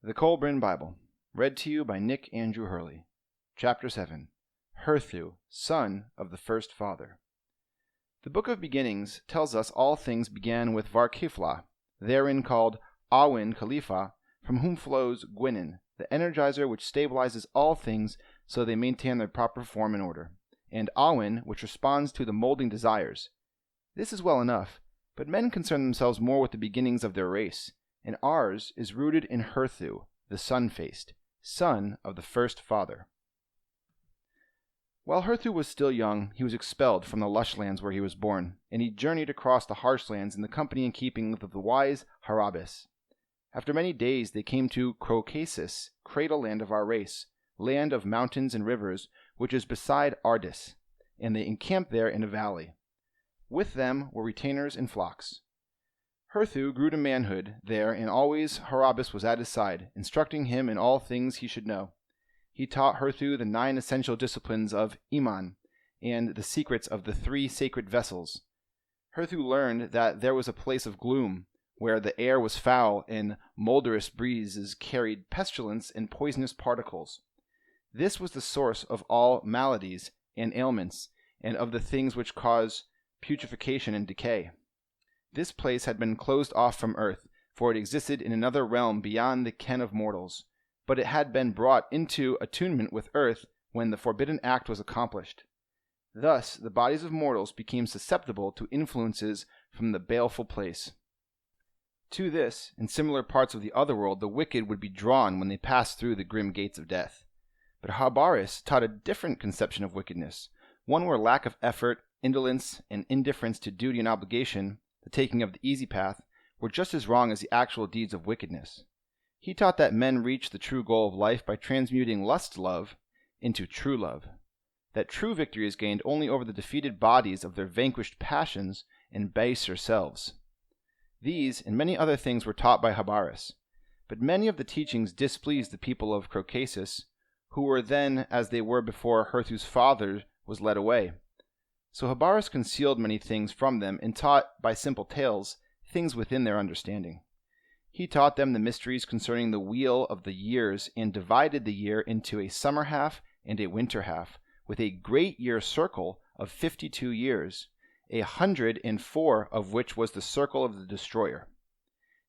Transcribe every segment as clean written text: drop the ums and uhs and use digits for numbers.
The Kolbrin Bible, read to you by Nick Andrew Hurley. Chapter 7. Herthew, son of the first father. The Book of Beginnings tells us all things began with Var-Kifla, therein called Awin Khalifa, from whom flows Gwynn, the energizer which stabilizes all things so they maintain their proper form and order, and Awin, which responds to the molding desires. This is well enough, but men concern themselves more with the beginnings of their race, and ours is rooted in Herthew, the sun-faced, son of the first father. While Herthew was still young, he was expelled from the lush lands where he was born, and he journeyed across the harsh lands in the company and keeping of the wise Harabis. After many days they came to Caucasus, cradle land of our race, land of mountains and rivers, which is beside Ardis, and they encamped there in a valley. With them were retainers and flocks. Herthew grew to manhood there, and always Harabis was at his side, instructing him in all things he should know. He taught Herthew the 9 essential disciplines of Iman, and the secrets of the 3 sacred vessels. Herthew learned that there was a place of gloom, where the air was foul and molderous breezes carried pestilence and poisonous particles. This was the source of all maladies and ailments, and of the things which cause putrefaction and decay. This place had been closed off from earth, for it existed in another realm beyond the ken of mortals, but it had been brought into attunement with earth when the forbidden act was accomplished. Thus the bodies of mortals became susceptible to influences from the baleful place. To this, and similar parts of the other world, the wicked would be drawn when they passed through the grim gates of death. But Harabis taught a different conception of wickedness, one where lack of effort, indolence, and indifference to duty and obligation, the taking of the easy path, were just as wrong as the actual deeds of wickedness. He taught that men reach the true goal of life by transmuting lust love into true love, that true victory is gained only over the defeated bodies of their vanquished passions and baser selves. These and many other things were taught by Harabis, but many of the teachings displeased the people of Caucasus, who were then as they were before Herthew's father was led away. So Harabis concealed many things from them, and taught by simple tales things within their understanding. He taught them the mysteries concerning the wheel of the years, and divided the year into a summer half and a winter half, with a great year circle of 52 years, 104 of which was the circle of the destroyer.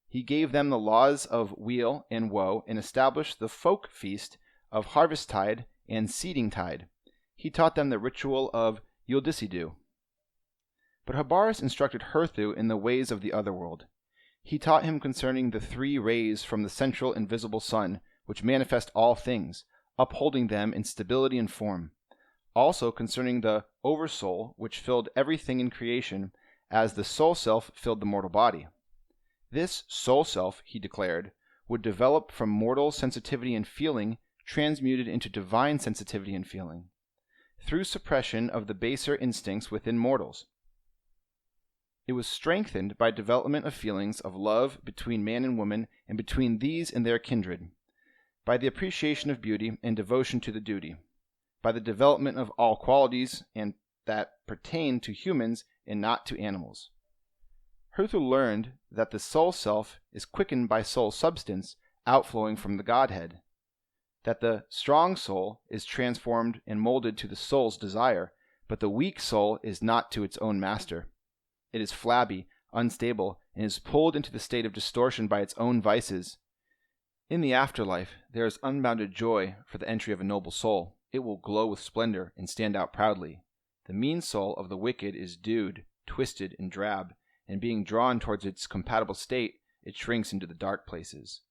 He gave them the laws of weal and woe, and established the folk feast of harvest-tide and seeding-tide. He taught them the ritual of Yuldisidhu. But Harabis instructed Herthew in the ways of the other world. He taught him concerning the 3 rays from the central invisible sun, which manifest all things, upholding them in stability and form. Also concerning the oversoul, which filled everything in creation, as the soul self filled the mortal body. This soul self, he declared, would develop from mortal sensitivity and feeling, transmuted into divine sensitivity and feeling, through suppression of the baser instincts within mortals. It was strengthened by development of feelings of love between man and woman, and between these and their kindred, by the appreciation of beauty and devotion to the duty, by the development of all qualities and that pertain to humans and not to animals. Herthew learned that the soul self is quickened by soul substance outflowing from the Godhead, that the strong soul is transformed and molded to the soul's desire, but the weak soul is not to its own master. It is flabby, unstable, and is pulled into the state of distortion by its own vices. In the afterlife, there is unbounded joy for the entry of a noble soul. It will glow with splendor and stand out proudly. The mean soul of the wicked is dewed, twisted, and drab, and being drawn towards its compatible state, it shrinks into the dark places.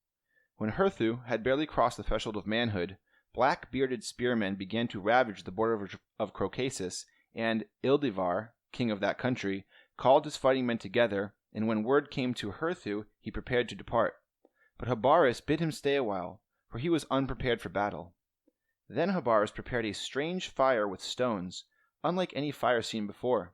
When Herthew had barely crossed the threshold of manhood, black-bearded spearmen began to ravage the border of Caucasus, and Ildivar, king of that country, called his fighting men together, and when word came to Herthew, he prepared to depart. But Harabis bid him stay a while, for he was unprepared for battle. Then Harabis prepared a strange fire with stones, unlike any fire seen before,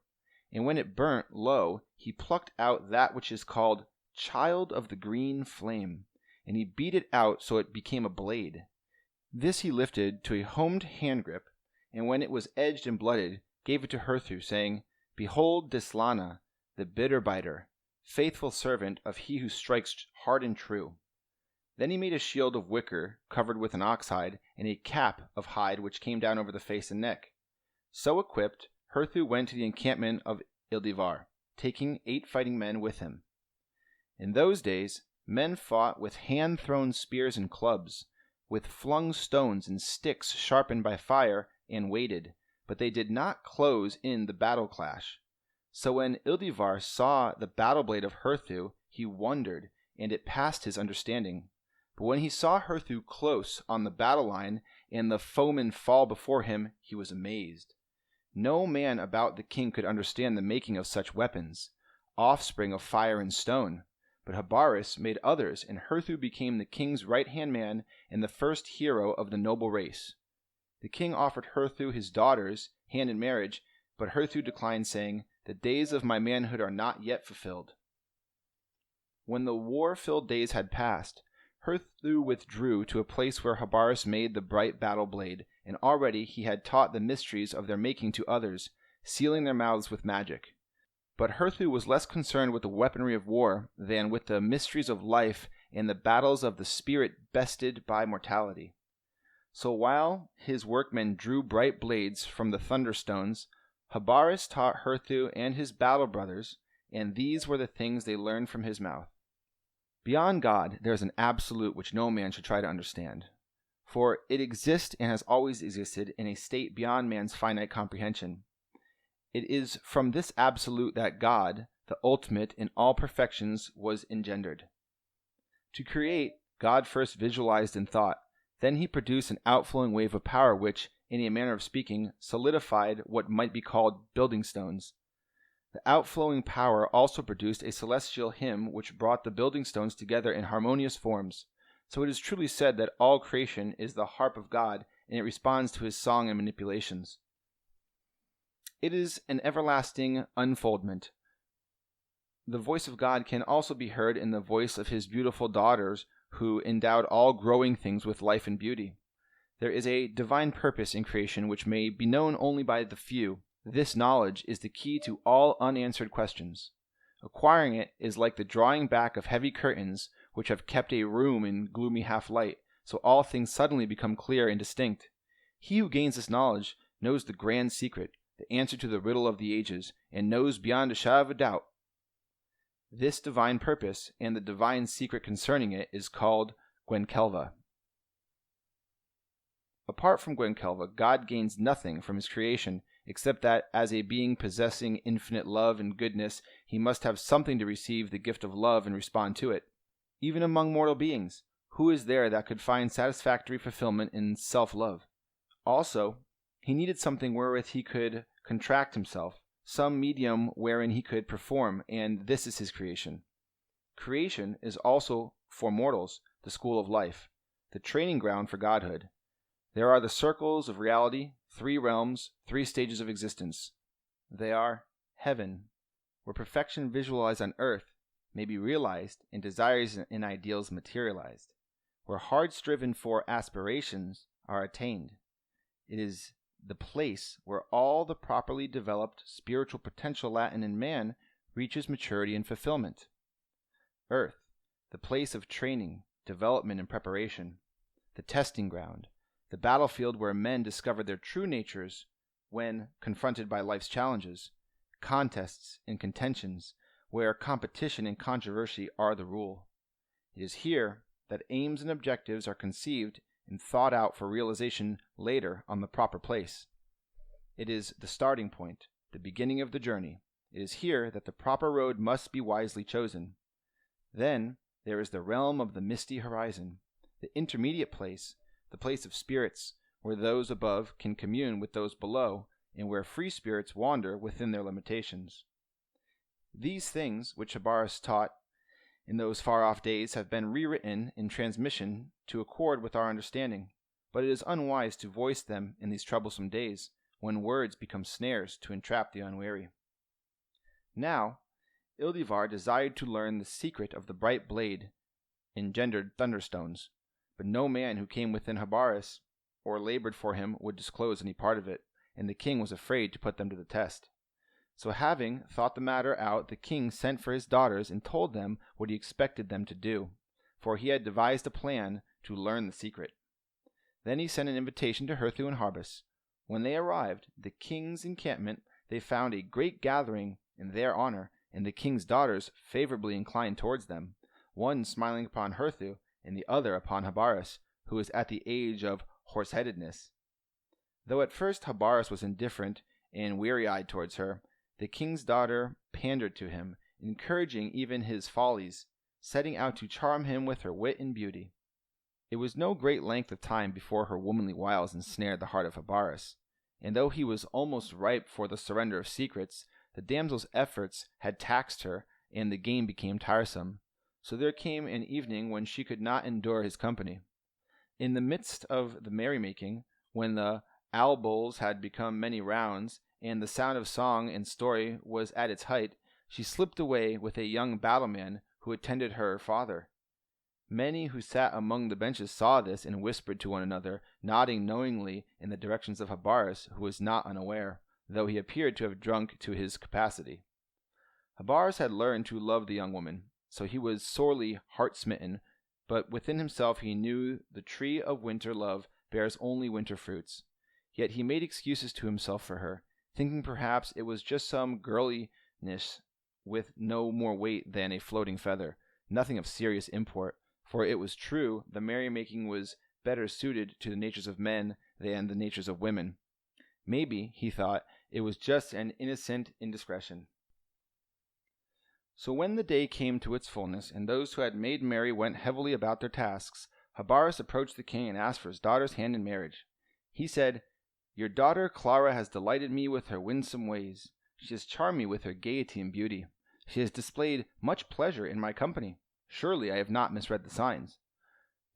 and when it burnt low, he plucked out that which is called Child of the Green Flame, and he beat it out so it became a blade. This he lifted to a homed hand grip, and when it was edged and blooded, gave it to Herthew, saying, "Behold Dislana, the bitter biter, faithful servant of he who strikes hard and true." Then he made a shield of wicker covered with an ox hide, and a cap of hide which came down over the face and neck. So equipped, Herthew went to the encampment of Ildivar, taking 8 fighting men with him. In those days, men fought with hand-thrown spears and clubs, with flung stones and sticks sharpened by fire and weighted, but they did not close in the battle clash. So when Ildivar saw the battle blade of Herthew, he wondered, and it passed his understanding. But when he saw Herthew close on the battle line, and the foemen fall before him, he was amazed. No man about the king could understand the making of such weapons, offspring of fire and stone. But Habaris made others, and Herthew became the king's right-hand man and the first hero of the noble race. The king offered Herthew his daughters, hand in marriage, but Herthew declined, saying, "The days of my manhood are not yet fulfilled." When the war-filled days had passed, Herthew withdrew to a place where Habaris made the bright battle blade, and already he had taught the mysteries of their making to others, sealing their mouths with magic. But Herthew was less concerned with the weaponry of war than with the mysteries of life and the battles of the spirit bested by mortality. So while his workmen drew bright blades from the thunderstones, Habaris taught Herthew and his battle brothers, and these were the things they learned from his mouth. Beyond God, there is an absolute which no man should try to understand, for it exists and has always existed in a state beyond man's finite comprehension. It is from this absolute that God, the ultimate in all perfections, was engendered. To create, God first visualized in thought. Then he produced an outflowing wave of power which, in a manner of speaking, solidified what might be called building stones. The outflowing power also produced a celestial hymn which brought the building stones together in harmonious forms. So it is truly said that all creation is the harp of God, and it responds to his song and manipulations. It is an everlasting unfoldment. The voice of God can also be heard in the voice of his beautiful daughters, who endowed all growing things with life and beauty. There is a divine purpose in creation which may be known only by the few. This knowledge is the key to all unanswered questions. Acquiring it is like the drawing back of heavy curtains which have kept a room in gloomy half-light, so all things suddenly become clear and distinct. He who gains this knowledge knows the grand secret, the answer to the riddle of the ages, and knows beyond a shadow of a doubt. This divine purpose and the divine secret concerning it is called Gwenkelva. Apart from Gwenkelva, God gains nothing from his creation, except that as a being possessing infinite love and goodness, he must have something to receive the gift of love and respond to it. Even among mortal beings, who is there that could find satisfactory fulfillment in self-love? Also, he needed something wherewith he could contract himself, some medium wherein he could perform, and this is his creation. Creation is also, for mortals, the school of life, the training ground for godhood. There are the circles of reality, 3 realms, 3 stages of existence. They are heaven, where perfection visualized on earth may be realized and desires and ideals materialized, where hard striven for aspirations are attained. It is the place where all the properly developed spiritual potential latent in man reaches maturity and fulfillment. Earth, the place of training, development, and preparation, the testing ground, the battlefield where men discover their true natures when confronted by life's challenges, contests and contentions, where competition and controversy are the rule. It is here that aims and objectives are conceived and thought out for realization later on the proper place. It is the starting point, the beginning of the journey. It is here that the proper road must be wisely chosen. Then there is the realm of the misty horizon, the intermediate place, the place of spirits, where those above can commune with those below, and where free spirits wander within their limitations. These things which Habaris taught in those far-off days have been rewritten in transmission to accord with our understanding, but it is unwise to voice them in these troublesome days, when words become snares to entrap the unwary. Now, Ildivar desired to learn the secret of the bright blade engendered thunderstones, but no man who came within Habaris or labored for him would disclose any part of it, and the king was afraid to put them to the test. So having thought the matter out, the king sent for his daughters and told them what he expected them to do. for he had devised a plan to learn the secret. Then he sent an invitation to Herthew and Harbus. When they arrived, the king's encampment, they found a great gathering in their honor, and the king's daughters favorably inclined towards them, one smiling upon Herthew, and the other upon Habaris, who was at the age of horseheadedness. Though at first Habaris was indifferent and weary-eyed towards her, the king's daughter pandered to him, encouraging even his follies, setting out to charm him with her wit and beauty. It was no great length of time before her womanly wiles ensnared the heart of Habaris, and though he was almost ripe for the surrender of secrets, the damsel's efforts had taxed her, and the game became tiresome. So there came an evening when she could not endure his company. In the midst of the merrymaking, when the owl bowls had become many rounds, and the sound of song and story was at its height, she slipped away with a young battleman who attended her father. Many who sat among the benches saw this and whispered to one another, nodding knowingly in the directions of Habaris, who was not unaware, though he appeared to have drunk to his capacity. Habaris had learned to love the young woman, so he was sorely heart-smitten, but within himself he knew the tree of winter love bears only winter fruits. Yet he made excuses to himself for her, thinking perhaps it was just some girliness with no more weight than a floating feather, nothing of serious import, for it was true the merrymaking was better suited to the natures of men than the natures of women. Maybe, he thought, it was just an innocent indiscretion. So when the day came to its fullness, and those who had made merry went heavily about their tasks, Habaris approached the king and asked for his daughter's hand in marriage. He said, "Your daughter Clara has delighted me with her winsome ways. She has charmed me with her gaiety and beauty. She has displayed much pleasure in my company. Surely I have not misread the signs."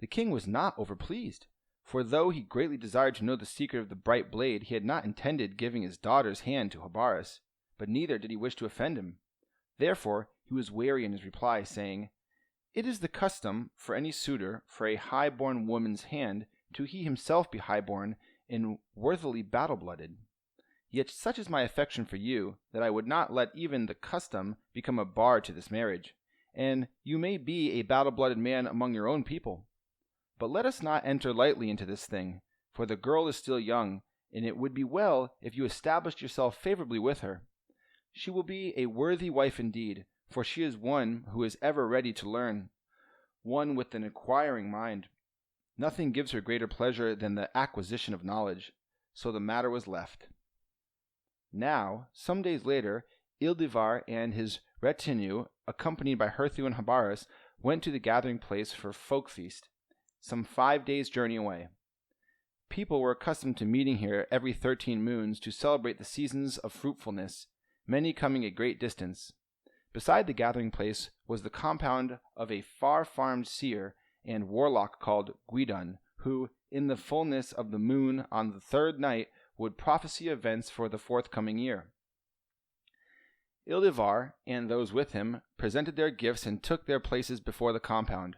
The king was not overpleased, for though he greatly desired to know the secret of the bright blade, he had not intended giving his daughter's hand to Habaris, but neither did he wish to offend him. Therefore he was wary in his reply, saying, "It is the custom for any suitor for a high-born woman's hand to he himself be high-born and worthily battle-blooded. Yet such is my affection for you, that I would not let even the custom become a bar to this marriage, and you may be a battle-blooded man among your own people. But let us not enter lightly into this thing, for the girl is still young, and it would be well if you established yourself favorably with her. She will be a worthy wife indeed, for she is one who is ever ready to learn, one with an inquiring mind. Nothing gives her greater pleasure than the acquisition of knowledge." So the matter was left. Now, some days later, Ildivar and his retinue, accompanied by Herthew and Habaris, went to the gathering place for folk feast, some 5 days' journey away. People were accustomed to meeting here every 13 moons to celebrate the seasons of fruitfulness, many coming a great distance. Beside the gathering place was the compound of a far-farmed seer and warlock called Gwydion, who, in the fullness of the moon on the 3rd night, would prophesy events for the forthcoming year. Ildivar and those with him presented their gifts and took their places before the compound.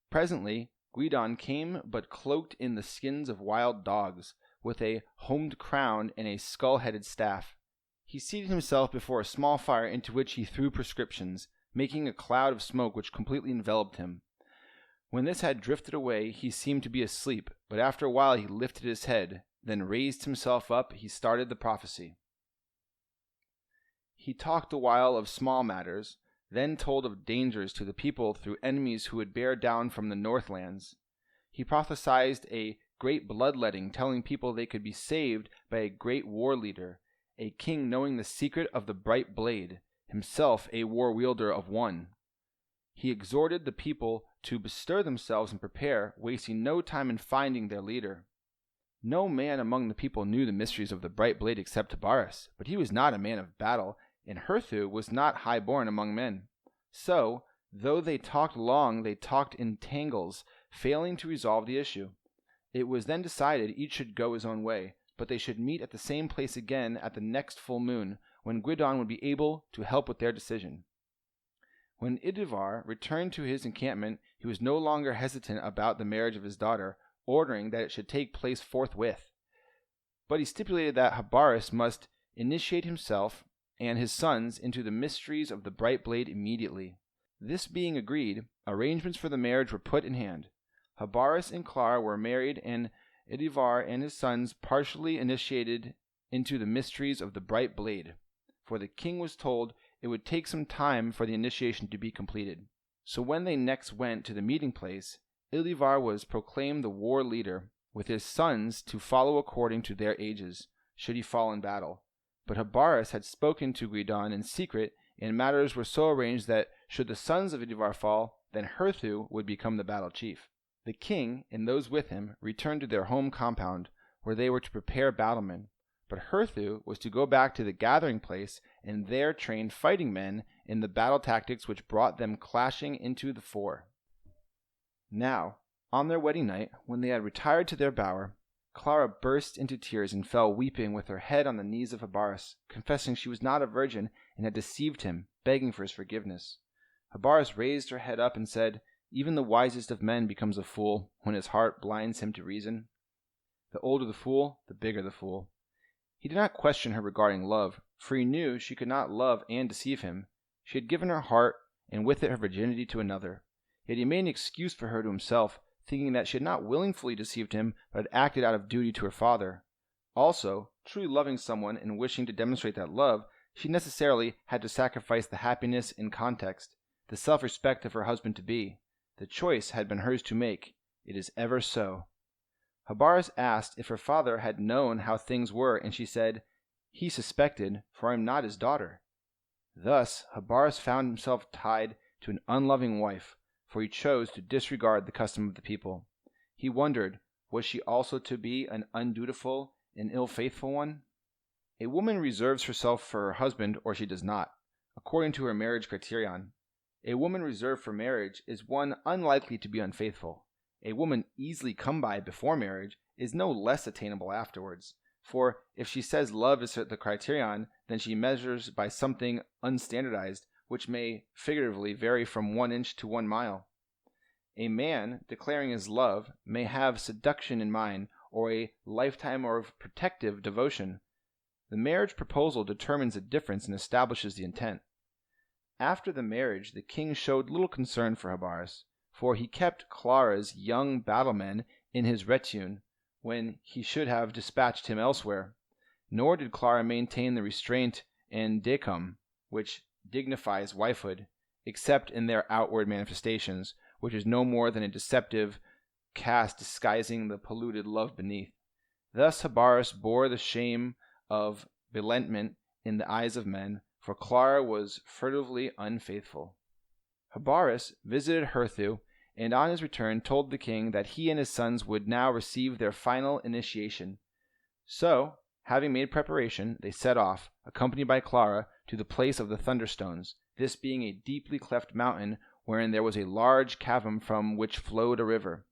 Presently Gwydion came, but cloaked in the skins of wild dogs, with a homed crown and a skull-headed staff. He seated himself before a small fire into which he threw prescriptions, making a cloud of smoke which completely enveloped him. When this had drifted away, he seemed to be asleep, but after a while he lifted his head, then raised himself up. He started the prophecy. He talked a while of small matters, then told of dangers to the people through enemies who would bear down from the Northlands. He prophesied a great bloodletting, telling people they could be saved by a great war leader, a king knowing the secret of the bright blade, himself a war wielder of one. He exhorted the people to bestir themselves and prepare, wasting no time in finding their leader. No man among the people knew the mysteries of the bright blade except Habaris, but he was not a man of battle, and Herthew was not high-born among men. So, though they talked long, they talked in tangles, failing to resolve the issue. It was then decided each should go his own way, but they should meet at the same place again at the next full moon, when Gwydion would be able to help with their decision. When Ildivar returned to his encampment, he was no longer hesitant about the marriage of his daughter, ordering that it should take place forthwith. But he stipulated that Habaris must initiate himself and his sons into the mysteries of the bright blade immediately. This being agreed, arrangements for the marriage were put in hand. Habaris and Clara were married, and Edivar and his sons partially initiated into the mysteries of the bright blade, for the king was told it would take some time for the initiation to be completed. So when they next went to the meeting place, Edivar was proclaimed the war leader, with his sons to follow according to their ages, should he fall in battle. But Habaris had spoken to Gridon in secret, and matters were so arranged that should the sons of Edivar fall, then Herthew would become the battle chief. The king and those with him returned to their home compound, where they were to prepare battlemen. But Herthew was to go back to the gathering place and there train fighting men in the battle tactics which brought them clashing into the fore. Now, on their wedding night, when they had retired to their bower, Clara burst into tears and fell weeping with her head on the knees of Habaris, confessing she was not a virgin and had deceived him, begging for his forgiveness. Habaris raised her head up and said, "Even the wisest of men becomes a fool when his heart blinds him to reason. The older the fool, the bigger the fool." He did not question her regarding love, for he knew she could not love and deceive him. She had given her heart, and with it her virginity, to another. Yet he made an excuse for her to himself, thinking that she had not willingly deceived him, but had acted out of duty to her father. Also, truly loving someone and wishing to demonstrate that love, she necessarily had to sacrifice the happiness in context, the self-respect of her husband-to-be. The choice had been hers to make. It is ever so. Habaris asked if her father had known how things were, and she said, "He suspected, for I am not his daughter." Thus Habaris found himself tied to an unloving wife, for he chose to disregard the custom of the people. He wondered, was she also to be an undutiful and ill-faithful one? A woman reserves herself for her husband, or she does not, according to her marriage criterion. A woman reserved for marriage is one unlikely to be unfaithful. A woman easily come by before marriage is no less attainable afterwards, for if she says love is the criterion, then she measures by something unstandardized, which may figuratively vary from 1 inch to 1 mile. A man declaring his love may have seduction in mind, or a lifetime of protective devotion. The marriage proposal determines the difference and establishes the intent. After the marriage, the king showed little concern for Habaris, for he kept Clara's young battlemen in his retinue when he should have dispatched him elsewhere. Nor did Clara maintain the restraint and decorum which dignifies wifehood, except in their outward manifestations, which is no more than a deceptive cast disguising the polluted love beneath. Thus Habaris bore the shame of belentment in the eyes of men, for Clara was furtively unfaithful. Habaris visited Herthew, and on his return told the king that he and his sons would now receive their final initiation. So, having made preparation, they set off, accompanied by Clara, to the place of the thunderstones, this being a deeply cleft mountain wherein there was a large cavern from which flowed a river.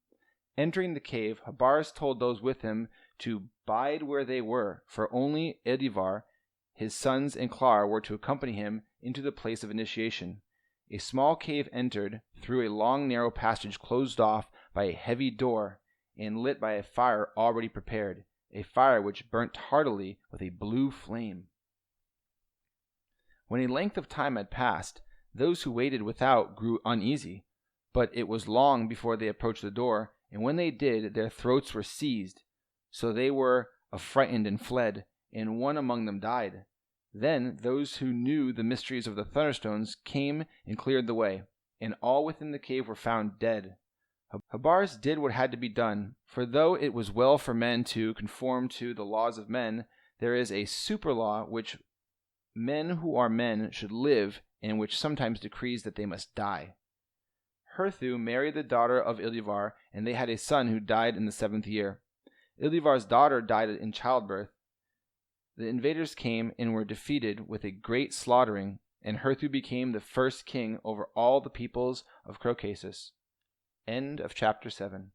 Entering the cave, Habaris told those with him to bide where they were, for only Edivar, his sons, and Clara were to accompany him into the place of initiation. A small cave entered through a long narrow passage closed off by a heavy door, and lit by a fire already prepared, a fire which burnt heartily with a blue flame. When a length of time had passed, those who waited without grew uneasy, but it was long before they approached the door, and when they did, their throats were seized. So they were affrighted and fled, and one among them died. Then those who knew the mysteries of the thunderstones came and cleared the way, and all within the cave were found dead. Habaris did what had to be done, for though it was well for men to conform to the laws of men, there is a super-law which men who are men should live, and which sometimes decrees that they must die. Herthew married the daughter of Edivar, and they had a son who died in the 7th year. Edivar's daughter died in childbirth. The invaders came and were defeated with a great slaughtering, and Herthew became the first king over all the peoples of Caucasus. End of chapter 7.